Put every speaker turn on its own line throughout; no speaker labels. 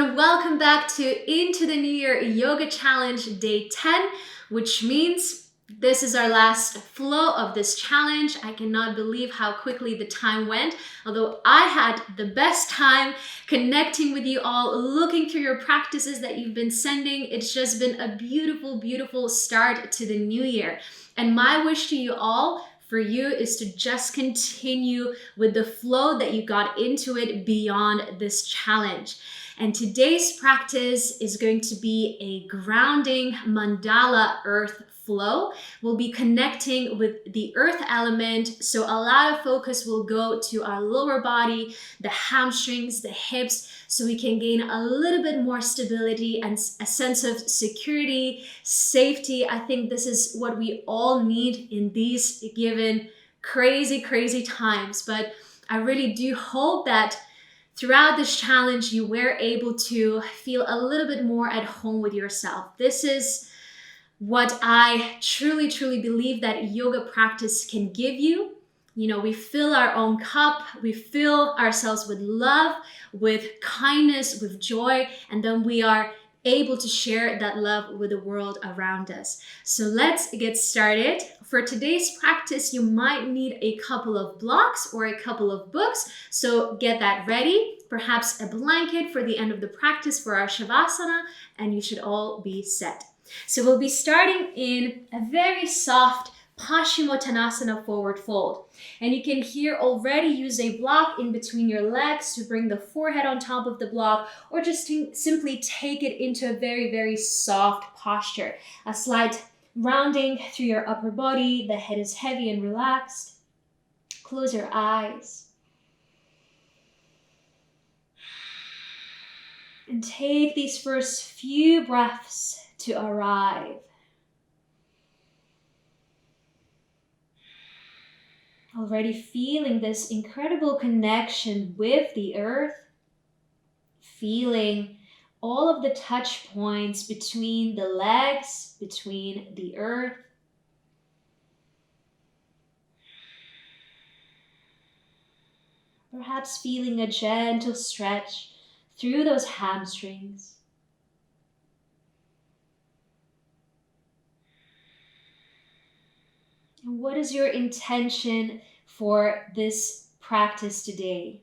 everyone, welcome back to Into the New Year Yoga Challenge Day 10, which means this is our last flow of this challenge. I cannot believe how quickly the time went, although I had the best time connecting with you all, looking through your practices that you've been sending. It's just been a beautiful, beautiful start to the new year. And my wish to you all, for you, is to just continue with the flow that you got into it beyond this challenge. And today's practice is going to be a grounding mandala earth flow. We'll be connecting with the earth element, so a lot of focus will go to our lower body, the hamstrings, the hips, so we can gain a little bit more stability and a sense of security, safety. I think this is what we all need in these given crazy times. But I really do hope that throughout this challenge, you were able to feel a little bit more at home with yourself. This is what I truly believe that yoga practice can give you. You know, we fill our own cup, we fill ourselves with love, with kindness, with joy, and then we are able to share that love with the world around us. So let's get started. For today's practice, you might need a couple of blocks or a couple of books, so get that ready. Perhaps a blanket for the end of the practice for our Shavasana, and you should all be set. So we'll be starting in a very soft Pashimotanasana forward fold. And you can here already use a block in between your legs to bring the forehead on top of the block, or just to simply take it into a very soft posture. A slight rounding through your upper body, the head is heavy and relaxed. Close your eyes. And take these first few breaths to arrive. Already feeling this incredible connection with the earth, feeling all of the touch points between the legs, between the earth. Perhaps feeling a gentle stretch through those hamstrings. And what is your intention for this practice today?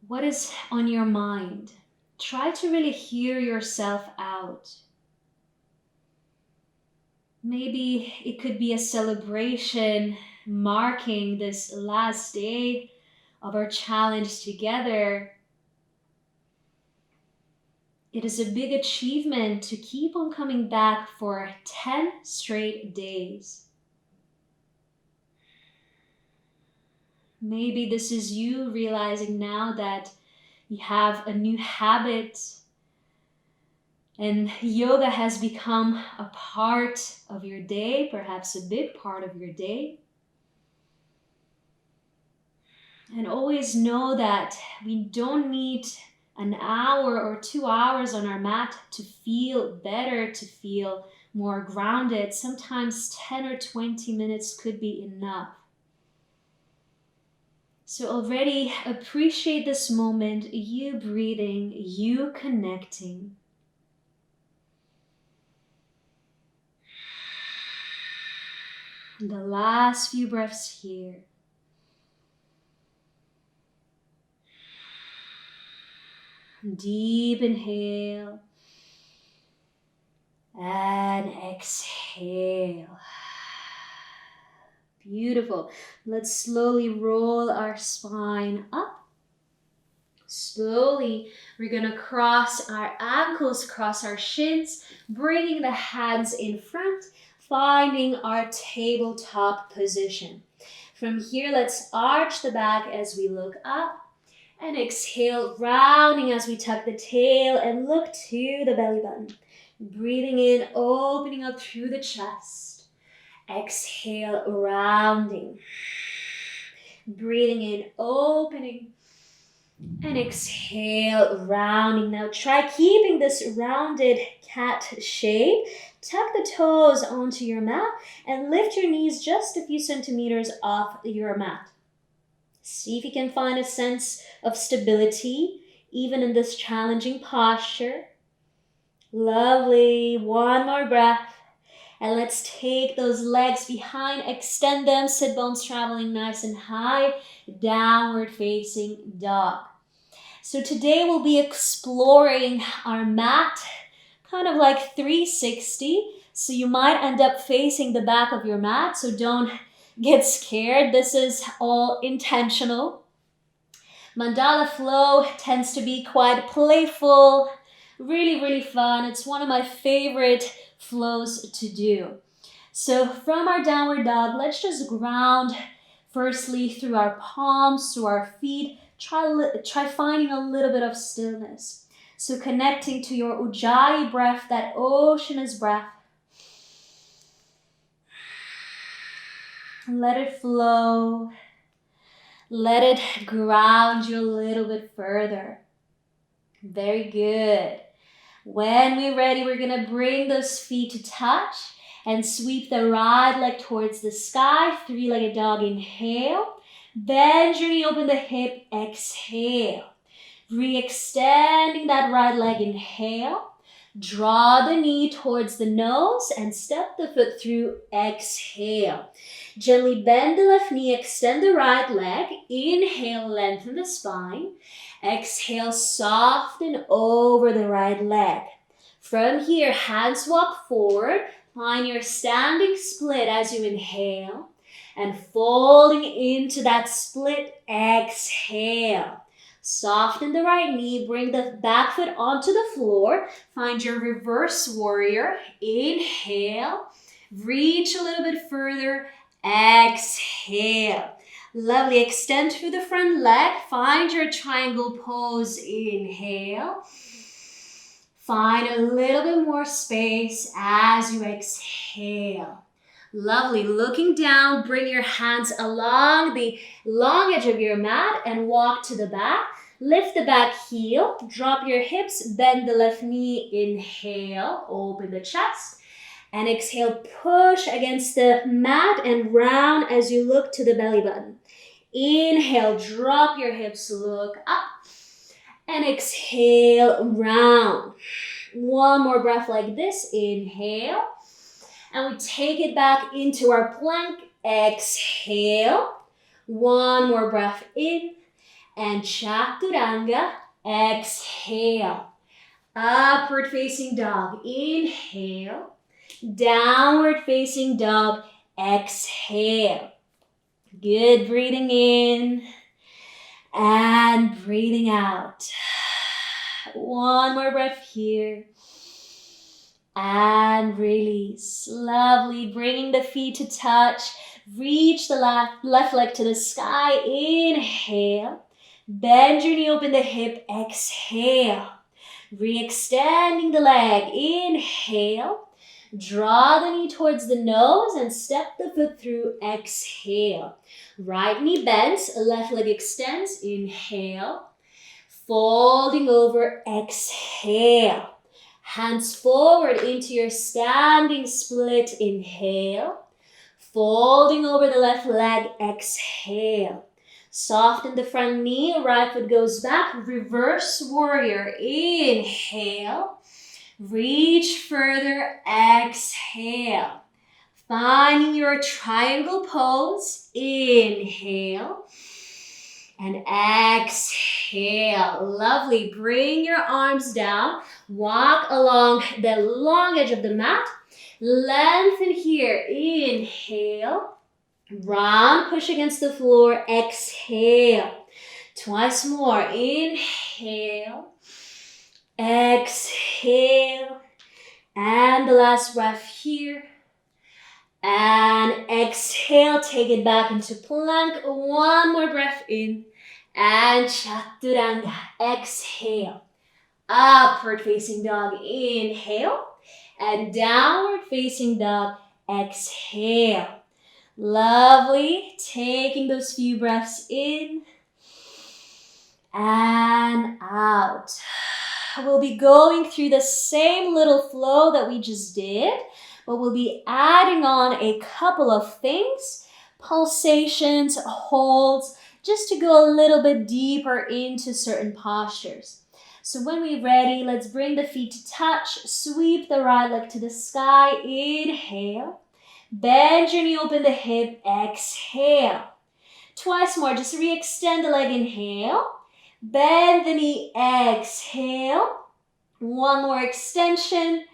What is on your mind? Try to really hear yourself out. Maybe it could be a celebration marking this last day of our challenge together. It is a big achievement to keep on coming back for 10 straight days. Maybe this is you realizing now that you have a new habit and yoga has become a part of your day, perhaps a big part of your day. And always know that we don't need an hour or 2 hours on our mat to feel better, to feel more grounded. Sometimes 10 or 20 minutes could be enough. So already appreciate this moment, you breathing, you connecting. And the last few breaths here. Deep inhale and exhale. Beautiful. Let's slowly roll our spine up. Slowly, we're going to cross our ankles, cross our shins, bringing the hands in front, finding our tabletop position. From here, let's arch the back as we look up. And exhale, rounding as we tuck the tail and look to the belly button. Breathing in, opening up through the chest. Exhale, rounding. Breathing in, opening. And exhale, rounding. Now try keeping this rounded cat shape. Tuck the toes onto your mat and lift your knees just a few centimeters off your mat. See if you can find a sense of stability, even in this challenging posture. Lovely. One more breath. And let's take those legs behind, extend them, sit bones traveling nice and high, downward facing dog. So today we'll be exploring our mat, kind of like 360. So you might end up facing the back of your mat, so don't get scared. This is all intentional. Mandala flow tends to be quite playful, really, really fun. It's one of my favorite flows to do. So from our downward dog, let's just ground firstly through our palms, through our feet. Try finding a little bit of stillness. So connecting to your ujjayi breath, that oceanous breath. Let it flow. Let it ground you a little bit further. Very good. When we're ready, we're going to bring those feet to touch and sweep the right leg towards the sky. Three-legged dog, inhale. Bend your knee, open the hip, exhale. Re-extending that right leg, inhale. Draw the knee towards the nose and step the foot through, exhale. Gently bend the left knee, extend the right leg. Inhale, lengthen the spine. Exhale, soften over the right leg. From here, hands walk forward. Find your standing split as you inhale. And folding into that split, exhale. Soften the right knee, bring the back foot onto the floor. Find your reverse warrior. Inhale, reach a little bit further, exhale. Lovely, extend through the front leg. Find your triangle pose, inhale. Find a little bit more space as you exhale. Lovely, looking down, bring your hands along the long edge of your mat and walk to the back. Lift the back heel, drop your hips, bend the left knee, inhale, open the chest. And exhale, push against the mat and round as you look to the belly button. Inhale, drop your hips, look up. And exhale, round. One more breath like this, inhale. And we take it back into our plank. Exhale. One more breath in. And chaturanga. Exhale. Upward facing dog. Inhale. Downward facing dog. Exhale. Good. Breathing in. And breathing out. One more breath here. And release. Lovely. Bringing the feet to touch. Reach the left leg to the sky. Inhale. Bend your knee, open the hip. Exhale. Re-extending the leg. Inhale. Draw the knee towards the nose and step the foot through. Exhale. Right knee bends. Left leg extends. Inhale. Folding over. Exhale. Hands forward into your standing split. Inhale. Folding over the left leg. Exhale. Soften the front knee. Right foot goes back. Reverse warrior. Inhale. Reach further. Exhale. Finding your triangle pose. Inhale. And exhale. Lovely. Bring your arms down. Walk along the long edge of the mat. Lengthen here. Inhale. Round, push against the floor. Exhale. Twice more. Inhale. Exhale. And the last breath here. And exhale. Take it back into plank. One more breath in. And chaturanga. Exhale. Upward facing dog. Inhale. And downward facing dog. Exhale. Lovely. Taking those few breaths in. And out. We'll be going through the same little flow that we just did, but we'll be adding on a couple of things, pulsations, holds, just to go a little bit deeper into certain postures. So when we're ready, let's bring the feet to touch. Sweep the right leg to the sky. Inhale. Bend your knee, open the hip. Exhale. Twice more. Just re-extend the leg. Inhale. Bend the knee. Exhale. One more extension.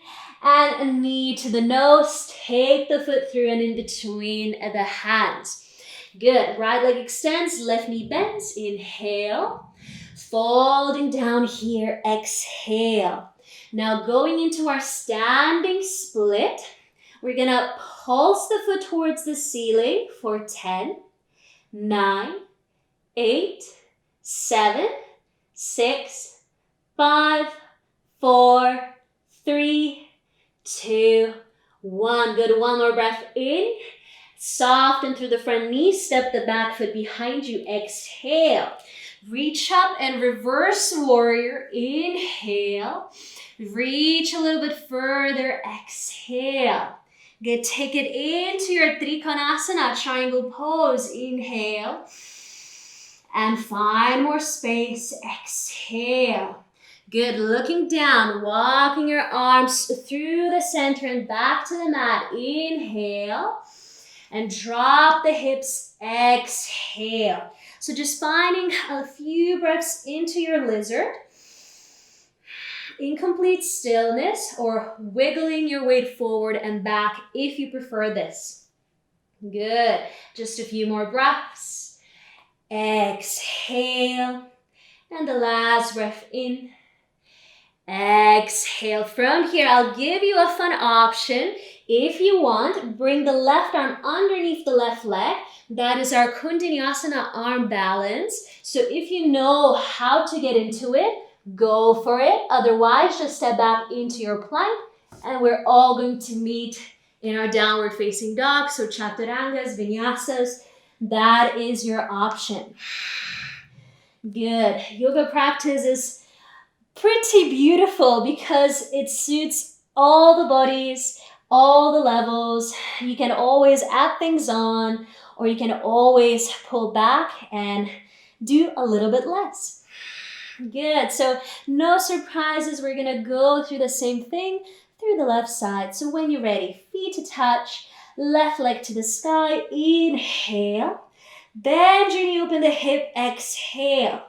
And a knee to the nose. Take the foot through and in between the hands. Good. Right leg extends. Left knee bends. Inhale. Folding down here. Exhale. Now going into our standing split. We're going to pulse the foot towards the ceiling for 10, 9, 8, 7, 6, 5, 4, 3, 2, 1. Good. One more breath in. Soften through the front knee. Step the back foot behind you. Exhale. Reach up and reverse warrior. Inhale. Reach a little bit further. Exhale. Good. Take it into your Trikonasana, triangle pose. Inhale. And find more space. Exhale. Good. Looking down, walking your arms through the center and back to the mat. Inhale. And drop the hips. Exhale. So just finding a few breaths into your lizard. In complete stillness, or wiggling your weight forward and back if you prefer this. Good. Just a few more breaths. Exhale. And the last breath in. Exhale. From here, I'll give you a fun option. If you want, bring the left arm underneath the left leg. That is our Kundalini arm balance. So if you know how to get into it, go for it. Otherwise, just step back into your plank and we're all going to meet in our downward facing dog. So chaturangas, vinyasas, that is your option. Good. Yoga practice is pretty beautiful because it suits all the bodies, all the levels. You can always add things on, or you can always pull back and do a little bit less. Good. So no surprises. We're going to go through the same thing through the left side. So when you're ready, feet to touch, left leg to the sky. Inhale. Bend your knee, open the hip. Exhale.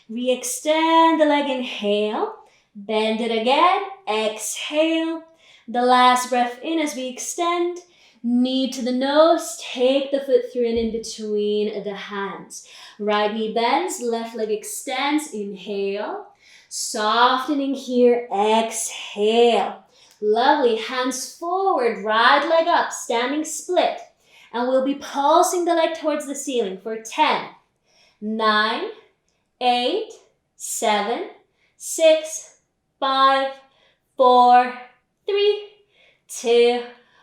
Re-extend the leg. Inhale. Bend it again. Exhale. The last breath in as we extend. Knee to the nose. Take the foot through and in between the hands. Right knee bends, left leg extends. Inhale. Softening here. Exhale. Lovely. Hands forward, right leg up, standing split. And we'll be pulsing the leg towards the ceiling for 10, 9, 8, 7, 6, 5, 4, 3, 2,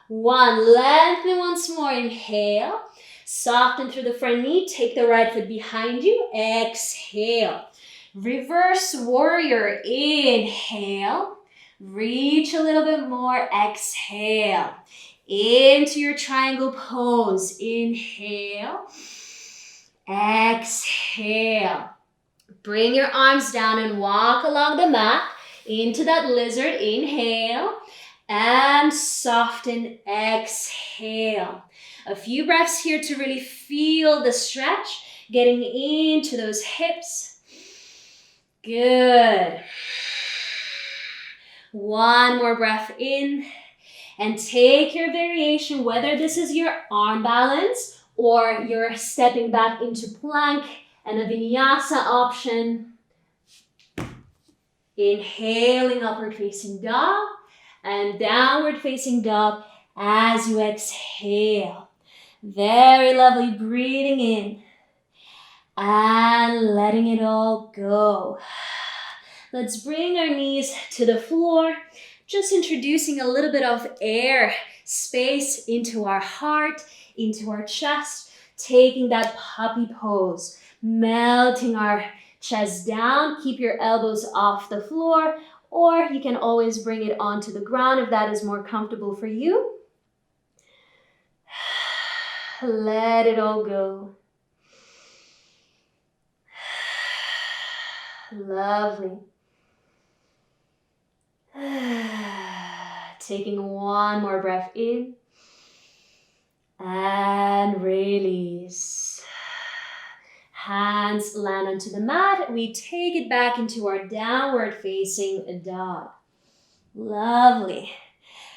1. Lengthen once more. Inhale. Soften through the front knee. Take the right foot behind you. Exhale. Reverse warrior. Inhale. Reach a little bit more. Exhale. Into your triangle pose. Inhale. Exhale. Bring your arms down and walk along the mat into that lizard. Inhale. And soften. Exhale. A few breaths here to really feel the stretch, getting into those hips. Good. One more breath in. And take your variation, whether this is your arm balance or you're stepping back into plank and a vinyasa option. Inhaling, upward facing dog. And downward facing dog as you exhale. Very lovely. Breathing in and letting it all go. Let's bring our knees to the floor. Just introducing a little bit of air, space into our heart, into our chest. Taking that puppy pose. Melting our chest down. Keep your elbows off the floor. Or you can always bring it onto the ground if that is more comfortable for you. Let it all go. Lovely. Taking one more breath in. And release. Hands land onto the mat. We take it back into our downward facing dog. Lovely.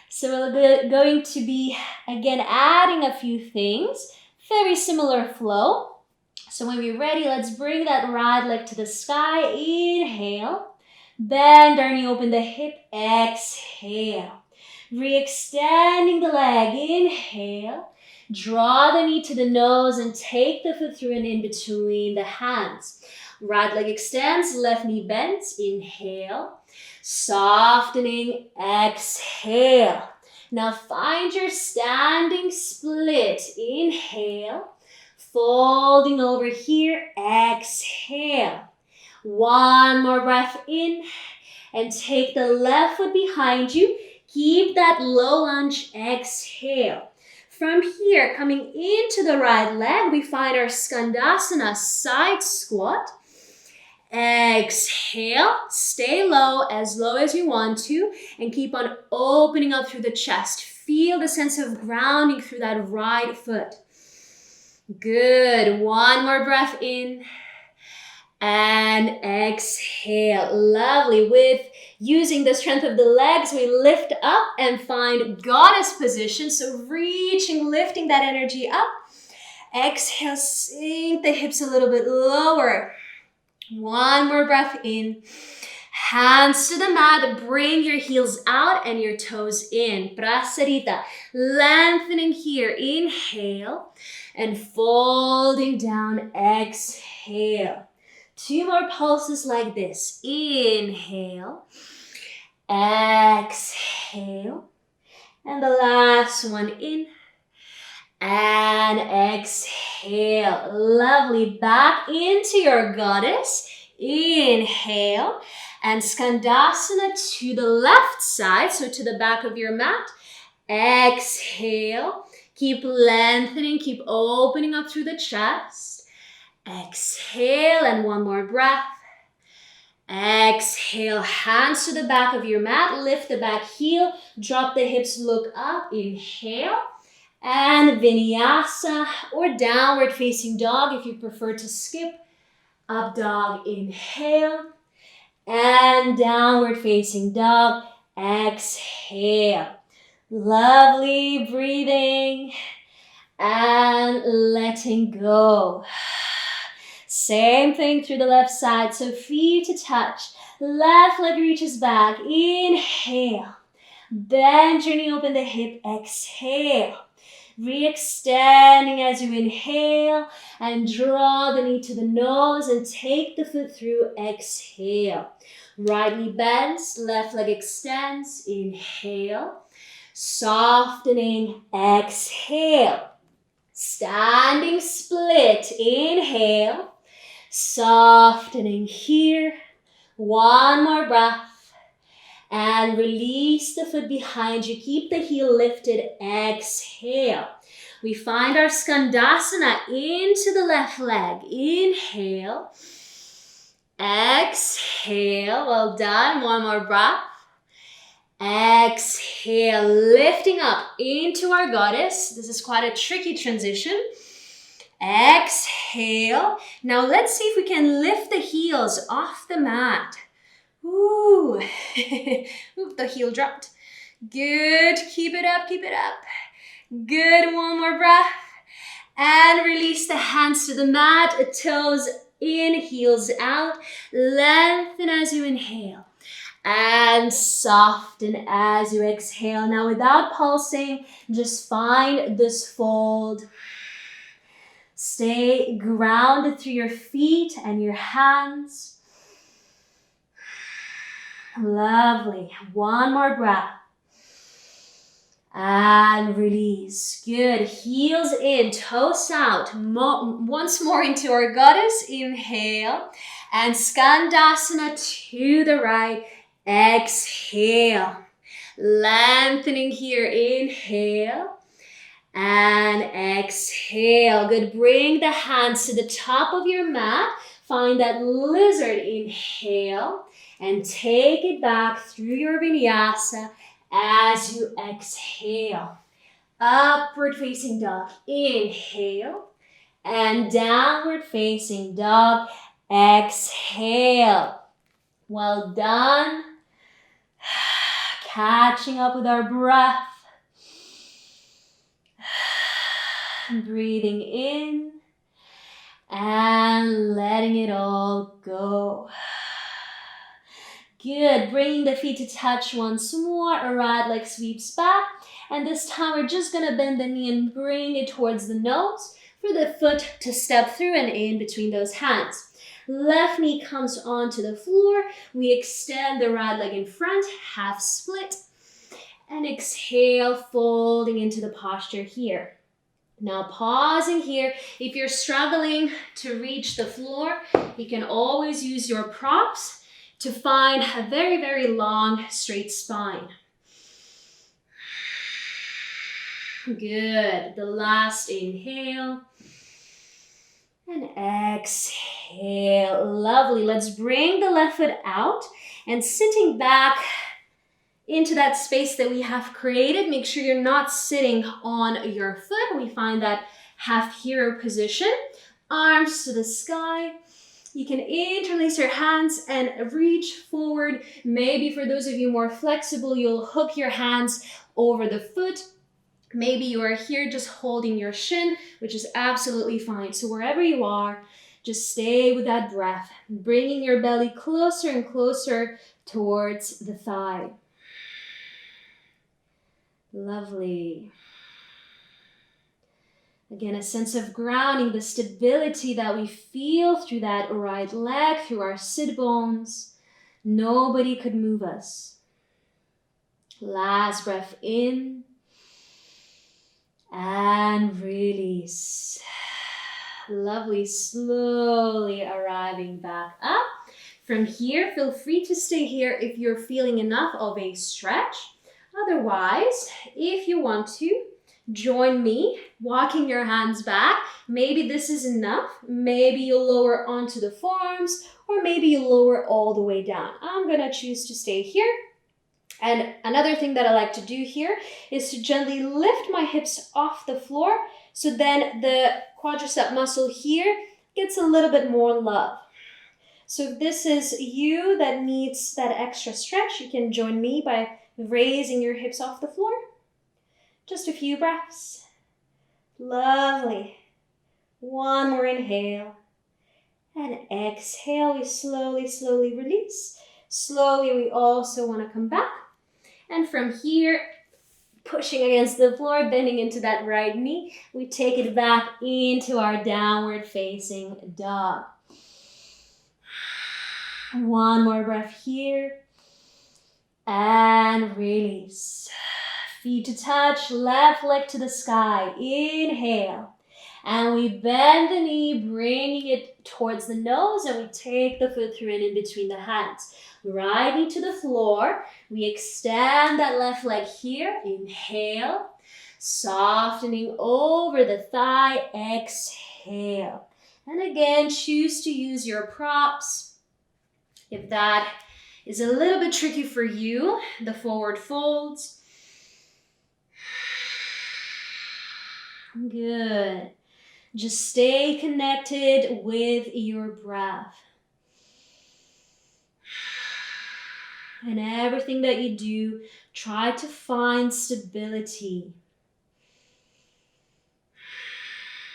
So we're going to be, again, adding a few things. Very similar flow. So when we're ready, let's bring that right leg to the sky. Inhale. Bend our knee, open the hip. Exhale. Re-extending the leg. Inhale. Draw the knee to the nose and take the foot through and in between the hands. Right leg extends, left knee bends. Inhale. Softening. Exhale. Now find your standing split. Inhale. Folding over here. Exhale. One more breath in. And take the left foot behind you. Keep that low lunge. Exhale. From here, coming into the right leg, we find our Skandasana side squat. Exhale, stay low as you want to, and keep on opening up through the chest. Feel the sense of grounding through that right foot. Good. One more breath in. And exhale. Lovely. With using the strength of the legs, we lift up and find goddess position. So reaching, lifting that energy up. Exhale, sink the hips a little bit lower. One more breath in. Hands to the mat. Bring your heels out and your toes in. Prasarita. Lengthening here. Inhale. And folding down. Exhale. Two more pulses like this. Inhale. Exhale. And the last one in. And exhale. Lovely. Back into your goddess. Inhale. And Skandasana to the left side, so to the back of your mat. Exhale. Keep lengthening, keep opening up through the chest. Exhale, and one more breath. Exhale, hands to the back of your mat. Lift the back heel, drop the hips, look up. Inhale. And vinyasa or downward facing dog if you prefer to skip. Up dog, inhale. And downward facing dog, exhale. Lovely breathing and letting go. Same thing through the left side, so feet to touch. Left leg reaches back, inhale. Bend your knee, open the hip, exhale. Re-extending as you inhale and draw the knee to the nose and take the foot through, exhale. Right knee bends, left leg extends, inhale. Softening, exhale. Standing split, inhale. Softening here. One more breath. And release the foot behind you. Keep the heel lifted. Exhale. We find our Skandasana into the left leg. Inhale. Exhale. Well done. One more breath. Exhale. Lifting up into our goddess. This is quite a tricky transition. Exhale. Now let's see if we can lift the heels off the mat. Ooh. Ooh, the heel dropped. Good. Keep it up, keep it up. Good. One more breath. And release the hands to the mat. Toes in, heels out. Lengthen as you inhale. And soften as you exhale. Now without pulsing, just find this fold. Stay grounded through your feet and your hands. Lovely. One more breath. And release. Good. Heels in, toes out. Once more into our goddess. Inhale. And Skandasana to the right. Exhale. Lengthening here. Inhale. And exhale. Good. Bring the hands to the top of your mat. Find that lizard. Inhale. And take it back through your vinyasa. As you exhale, upward facing dog, inhale, and downward facing dog, exhale. Well done. Catching up with our breath. Breathing in and letting it all go. Good. Bringing the feet to touch once more. A right leg sweeps back. And this time we're just going to bend the knee and bring it towards the nose for the foot to step through and in between those hands. Left knee comes onto the floor. We extend the right leg in front, half split. And exhale, folding into the posture here. Now pausing here. If you're struggling to reach the floor, you can always use your props to find a very, very long, straight spine. Good. The last inhale. And exhale. Lovely. Let's bring the left foot out and sitting back into that space that we have created. Make sure you're not sitting on your foot. We find that half hero position. Arms to the sky. You can interlace your hands and reach forward. Maybe for those of you more flexible, you'll hook your hands over the foot. Maybe you are here just holding your shin, which is absolutely fine. So wherever you are, just stay with that breath, bringing your belly closer and closer towards the thigh. Lovely. Again, a sense of grounding, the stability that we feel through that right leg, through our sit bones. Nobody could move us. Last breath in. And release. Lovely, slowly arriving back up. From here, feel free to stay here if you're feeling enough of a stretch. Otherwise, if you want to, join me, walking your hands back. Maybe this is enough. Maybe you'll lower onto the forearms, or maybe you lower all the way down. I'm gonna choose to stay here. And another thing that I like to do here is to gently lift my hips off the floor, so then the quadricep muscle here gets a little bit more love. So if this is you that needs that extra stretch, you can join me by raising your hips off the floor. Just a few breaths. Lovely. One more inhale. And exhale, we slowly release. Slowly, we also want to come back. And from here, pushing against the floor, bending into that right knee, we take it back into our downward facing dog. One more breath here. And release. Feet to touch, left leg to the sky. Inhale. And we bend the knee, bringing it towards the nose, and we take the foot through and in between the hands. Right knee to the floor. We extend that left leg here. Inhale. Softening over the thigh. Exhale. And again, choose to use your props. If that is a little bit tricky for you, the forward folds. Good. Just stay connected with your breath. And everything that you do, try to find stability.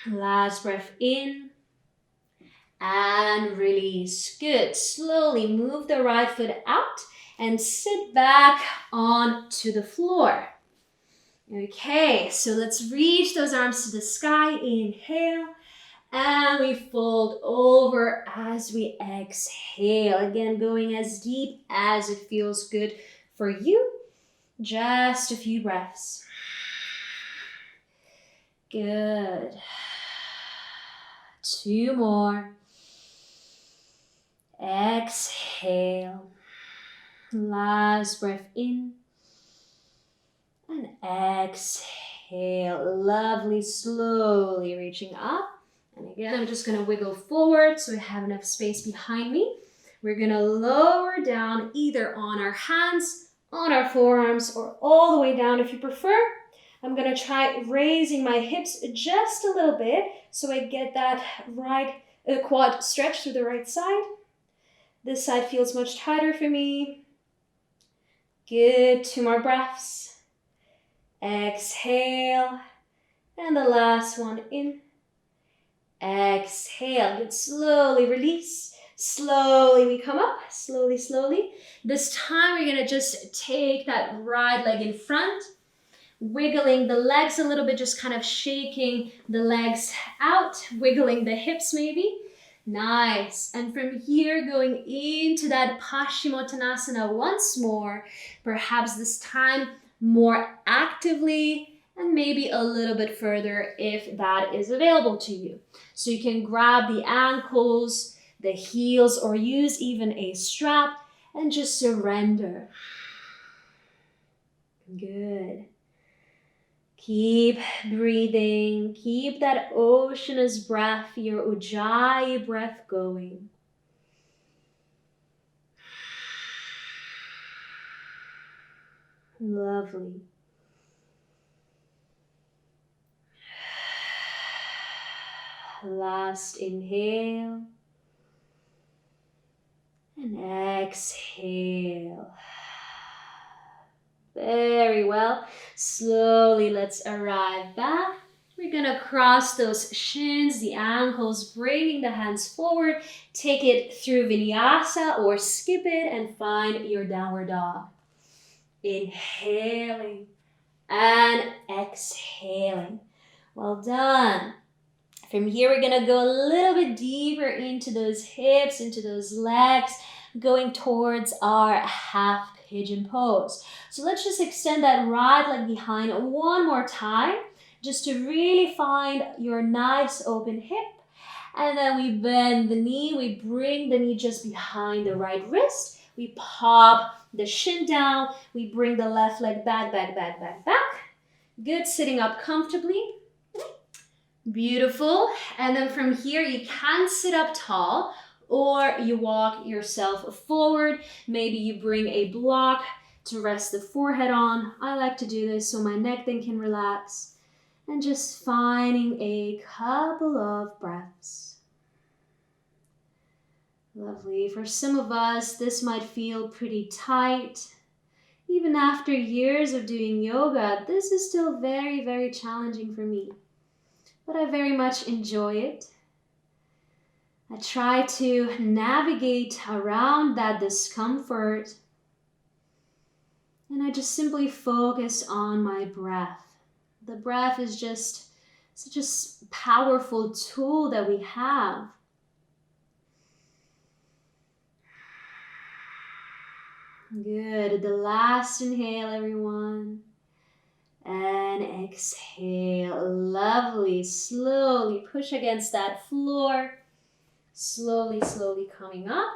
Last breath in. And release. Good. Slowly move the right foot out and sit back onto the floor. Okay, so let's reach those arms to the sky. Inhale. And we fold over as we exhale. Again, going as deep as it feels good for you. Just a few breaths. Good. Two more. Exhale. Last breath in. And exhale. Lovely, slowly reaching up. And again, I'm just going to wiggle forward so I have enough space behind me. We're going to lower down either on our hands on our forearms or all the way down if you prefer. I'm gonna try raising my hips just a little bit so I get that right quad stretch through the right side. This side feels much tighter for me. Good, 2 more breaths. Exhale. And the last one in. Exhale. Good, slowly release. Slowly we come up, slowly, slowly. This time we're gonna just take that right leg in front, wiggling the legs a little bit, just kind of shaking the legs out, wiggling the hips maybe. Nice. And from here, going into that Pashimotanasana once more, perhaps this time more actively and maybe a little bit further if that is available to you. So you can grab the ankles, the heels, or use even a strap and just surrender. Good. Keep breathing. Keep that oceanous breath, your Ujjayi breath going. Lovely. Last inhale. And exhale. Very well. Slowly, let's arrive back. We're gonna cross those shins, the ankles, bringing the hands forward. Take it through vinyasa or skip it and find your downward dog. Inhaling and exhaling. Well done. From here, we're gonna go a little bit deeper into those hips, into those legs, going towards our half pigeon pose. So let's just extend that right leg behind one more time, just to really find your nice open hip. And then we bend the knee, we bring the knee just behind the right wrist. We pop the shin down, we bring the left leg back, back, back, back, back. Good, sitting up comfortably. Beautiful. And then from here, you can sit up tall or you walk yourself forward. Maybe you bring a block to rest the forehead on. I like to do this so my neck then can relax. And just finding a couple of breaths. Lovely. For some of us, this might feel pretty tight. Even after years of doing yoga, this is still very, very challenging for me. But I very much enjoy it. I try to navigate around that discomfort. And I just simply focus on my breath. The breath is just such a powerful tool that we have. Good. The last inhale, everyone. And exhale. Lovely. Slowly push against that floor. Slowly, slowly coming up.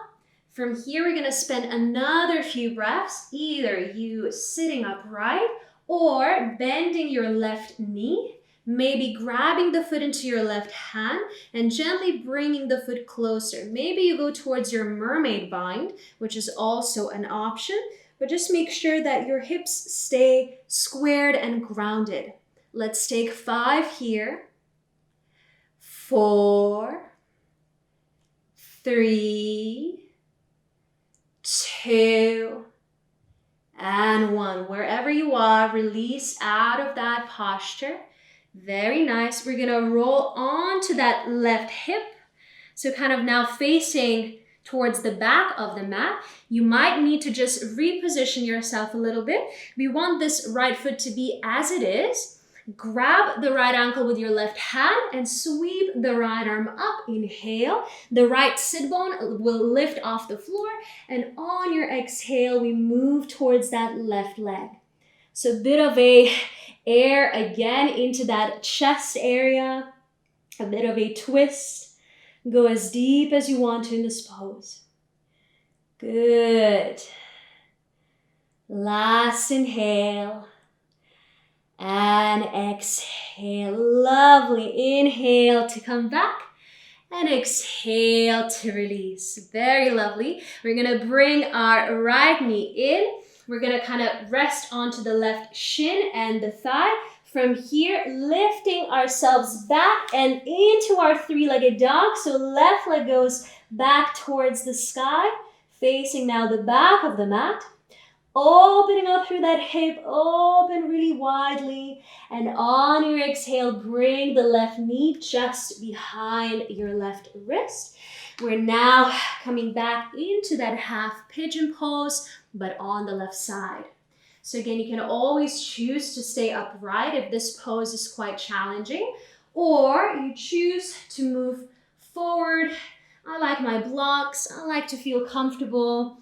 From here, we're going to spend another few breaths, either you sitting upright or bending your left knee, maybe grabbing the foot into your left hand and gently bringing the foot closer. Maybe you go towards your mermaid bind, which is also an option, but just make sure that your hips stay squared and grounded. Let's take 5 here. 4, 3, 2, and 1. Wherever you are, release out of that posture. Very nice. We're gonna roll onto that left hip. So kind of now facing towards the back of the mat. You might need to just reposition yourself a little bit. We want this right foot to be as it is. Grab the right ankle with your left hand and sweep the right arm up. Inhale. The right sit bone will lift off the floor. And on your exhale, we move towards that left leg. So a bit of a air again into that chest area. A bit of a twist. Go as deep as you want to in this pose. Good. Last inhale. And exhale. Lovely. Inhale to come back. And exhale to release. Very lovely. We're going to bring our right knee in. We're gonna kind of rest onto the left shin and the thigh. From here, lifting ourselves back and into our three-legged dog. So left leg goes back towards the sky, facing now the back of the mat. Opening up through that hip, open really widely. And on your exhale, bring the left knee just behind your left wrist. We're now coming back into that half pigeon pose, but on the left side. So again, you can always choose to stay upright if this pose is quite challenging, or you choose to move forward. I like my blocks. I like to feel comfortable.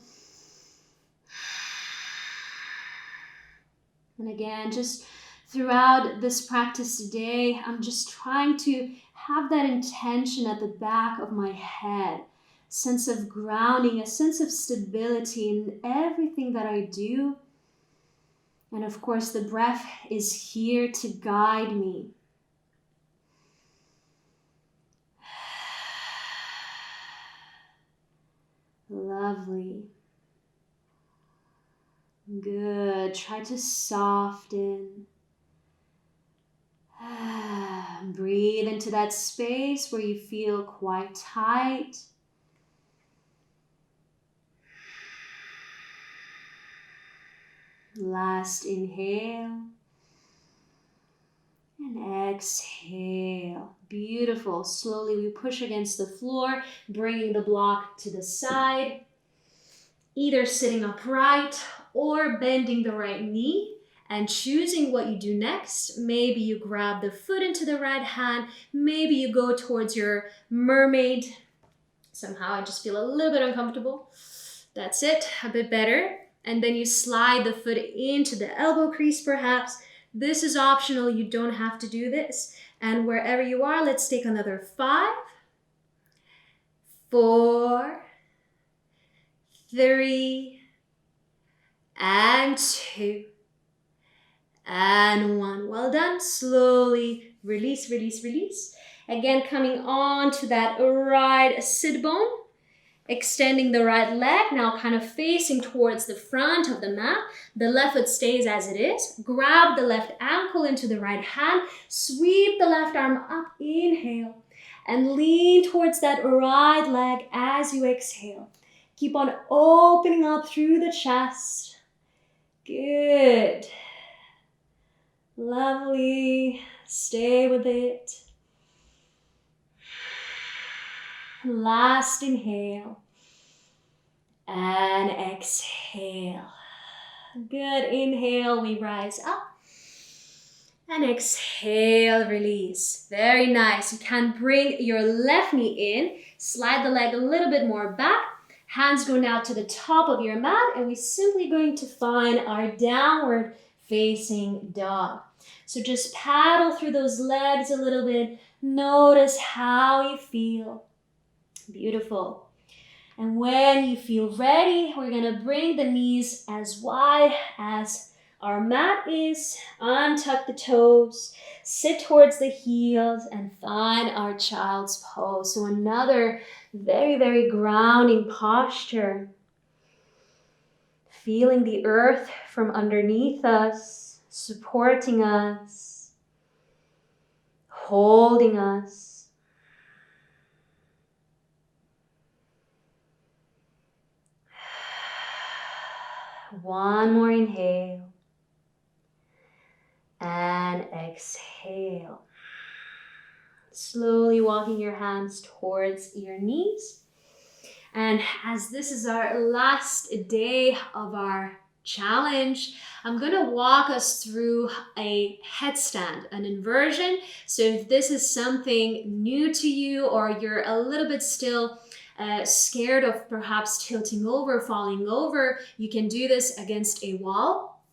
And again, just throughout this practice today, I'm just trying to have that intention at the back of my head, sense of grounding, a sense of stability in everything that I do. And of course, the breath is here to guide me. Lovely. Good. Try to soften. Breathe into that space where you feel quite tight. Last inhale. And exhale. Beautiful. Slowly we push against the floor, bringing the block to the side. Either sitting upright or bending the right knee and choosing what you do next. Maybe you grab the foot into the right hand. Maybe you go towards your mermaid. Somehow I just feel a little bit uncomfortable. That's it, a bit better. And then you slide the foot into the elbow crease perhaps. This is optional, you don't have to do this. And wherever you are, let's take another 5, 4, 3, and 2, and 1. Well done. Slowly release, release, release. Again, coming on to that right sit bone. Extending the right leg, now kind of facing towards the front of the mat. The left foot stays as it is. Grab the left ankle into the right hand. Sweep the left arm up, inhale. And lean towards that right leg as you exhale. Keep on opening up through the chest. Good. Lovely. Stay with it. Last inhale. And exhale. Good. Inhale, we rise up. And exhale, release. Very nice. You can bring your left knee in. Slide the leg a little bit more back. Hands go now to the top of your mat, and we're simply going to find our downward facing dog. So just paddle through those legs a little bit. Notice how you feel. Beautiful. And when you feel ready, we're going to bring the knees as wide as our mat is. Untuck the toes. Sit towards the heels and find our child's pose. So another very, very grounding posture. Feeling the earth from underneath us, supporting us, holding us. One more inhale. And exhale. Slowly walking your hands towards your knees. And as this is our last day of our challenge, I'm going to walk us through a headstand, an inversion. So if this is something new to you, or you're a little bit still scared of perhaps tilting over, falling over, you can do this against a wall.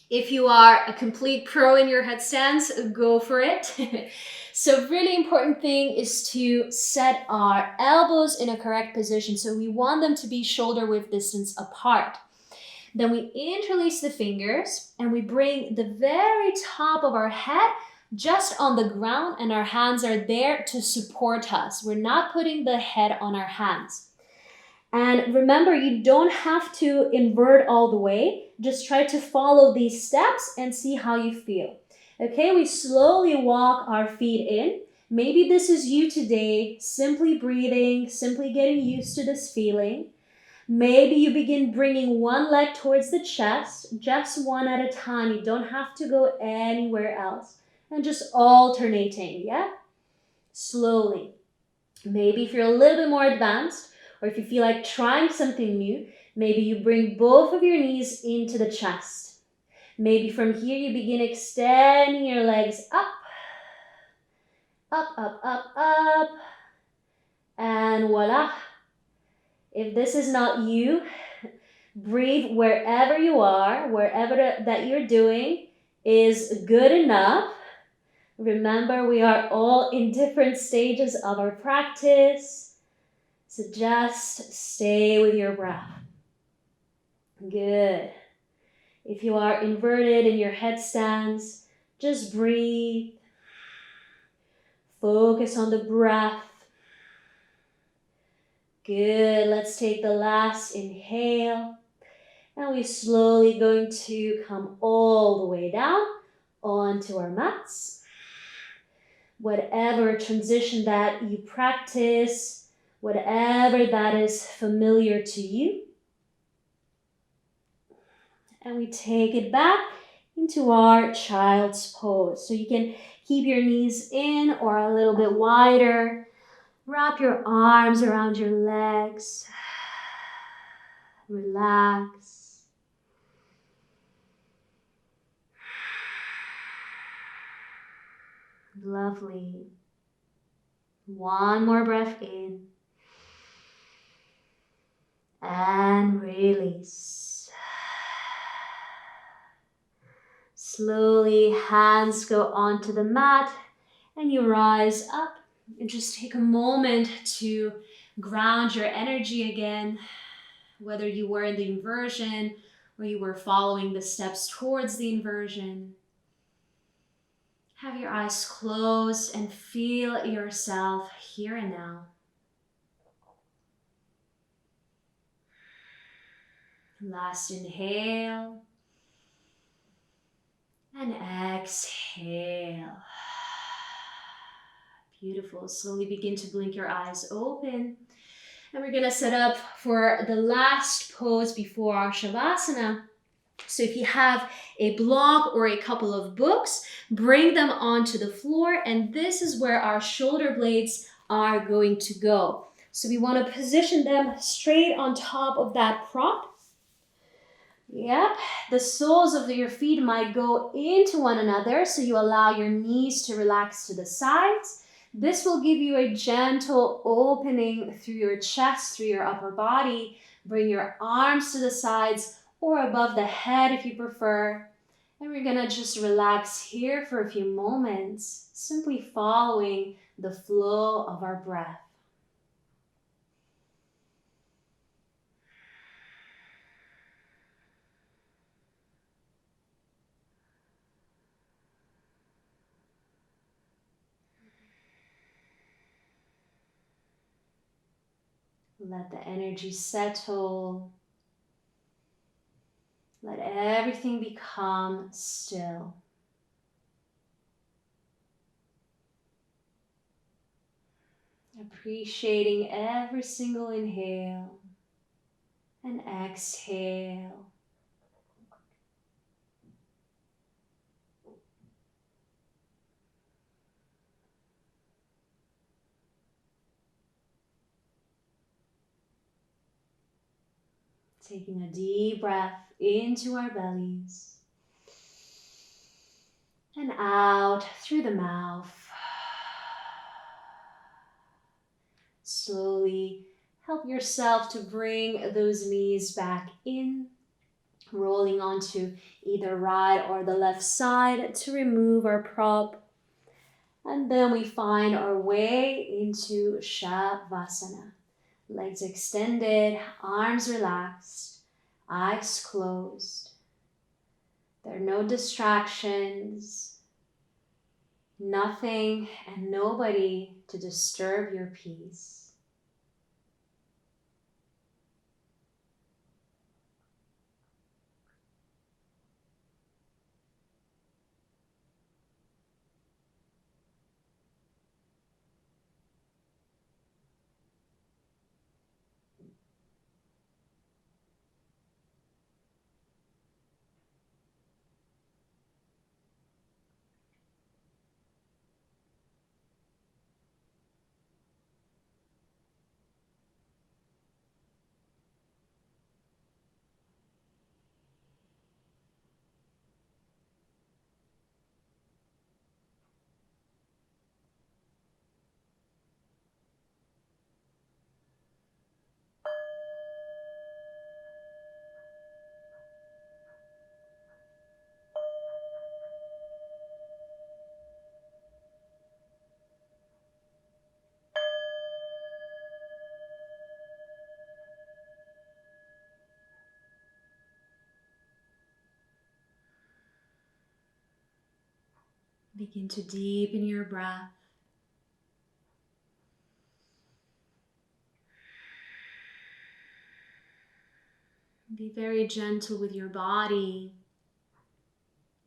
If you are a complete pro in your headstands, go for it. So really important thing is to set our elbows in a correct position. So we want them to be shoulder width distance apart. Then we interlace the fingers and we bring the very top of our head just on the ground, and our hands are there to support us. We're not putting the head on our hands. And remember, you don't have to invert all the way. Just try to follow these steps and see how you feel. Okay, we slowly walk our feet in. Maybe this is you today, simply breathing, simply getting used to this feeling. Maybe you begin bringing one leg towards the chest, just one at a time. You don't have to go anywhere else. And just alternating, yeah? Slowly. Maybe if you're a little bit more advanced, or if you feel like trying something new, maybe you bring both of your knees into the chest. Maybe from here you begin extending your legs up, up, up, up, up, and voila. If this is not you, breathe wherever you are, wherever that you're doing is good enough. Remember, we are all in different stages of our practice, so just stay with your breath. Good. If you are inverted in your headstands, just breathe. Focus on the breath. Good. Let's take the last inhale. And we're slowly going to come all the way down onto our mats. Whatever transition that you practice, whatever that is familiar to you. And we take it back into our child's pose. So you can keep your knees in or a little bit wider. Wrap your arms around your legs. Relax. Lovely. One more breath in. And release. Slowly, hands go onto the mat and you rise up. And just take a moment to ground your energy again, whether you were in the inversion or you were following the steps towards the inversion. Have your eyes closed and feel yourself here and now. Last inhale and exhale. Beautiful. Slowly begin to blink your eyes open. And we're going to set up for the last pose before our Shavasana. So if you have a blog or a couple of books, bring them onto the floor. And this is where our shoulder blades are going to go. So we want to position them straight on top of that prop. Yep, the soles of your feet might go into one another, so you allow your knees to relax to the sides. This will give you a gentle opening through your chest, through your upper body. Bring your arms to the sides or above the head if you prefer. And we're gonna just relax here for a few moments, simply following the flow of our breath. Let the energy settle. Let everything become still. Appreciating every single inhale and exhale. Taking a deep breath into our bellies and out through the mouth. Slowly help yourself to bring those knees back in, rolling onto either right or the left side to remove our prop. And then we find our way into Shavasana. Legs extended, arms relaxed, eyes closed. There are no distractions, nothing and nobody to disturb your peace. Begin to deepen your breath. Be very gentle with your body.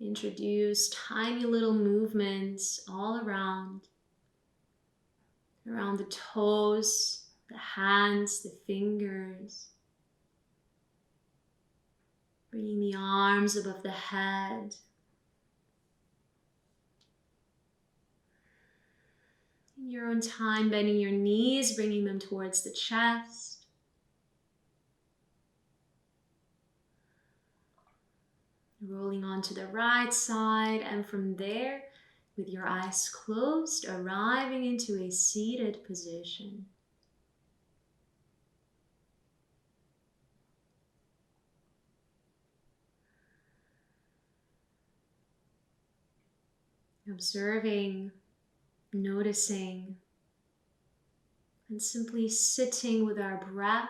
Introduce tiny little movements all around the toes, the hands, the fingers. Bringing the arms above the head. In your own time, bending your knees, bringing them towards the chest. Rolling onto the right side, and from there, with your eyes closed, arriving into a seated position. Observing, noticing, and simply sitting with our breath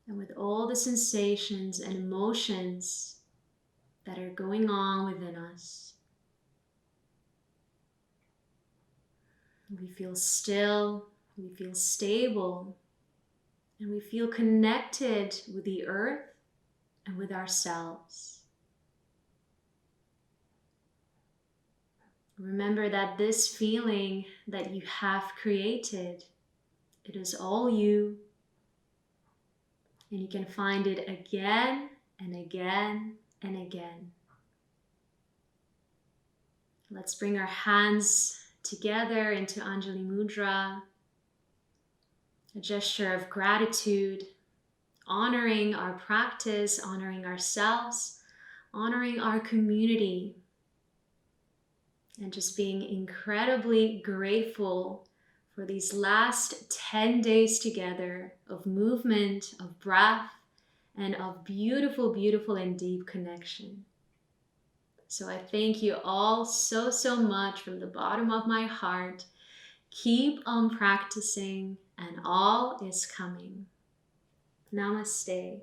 and with all the sensations and emotions that are going on within us. We feel still, we feel stable, and we feel connected with the earth and with ourselves. Remember that this feeling that you have created, it is all you, and you can find it again and again and again. Let's bring our hands together into Anjali Mudra, a gesture of gratitude, honoring our practice, honoring ourselves, honoring our community, and just being incredibly grateful for these last 10 days together of movement, of breath, and of beautiful, beautiful and deep connection. So I thank you all so, so much from the bottom of my heart. Keep on practicing, and all is coming. Namaste.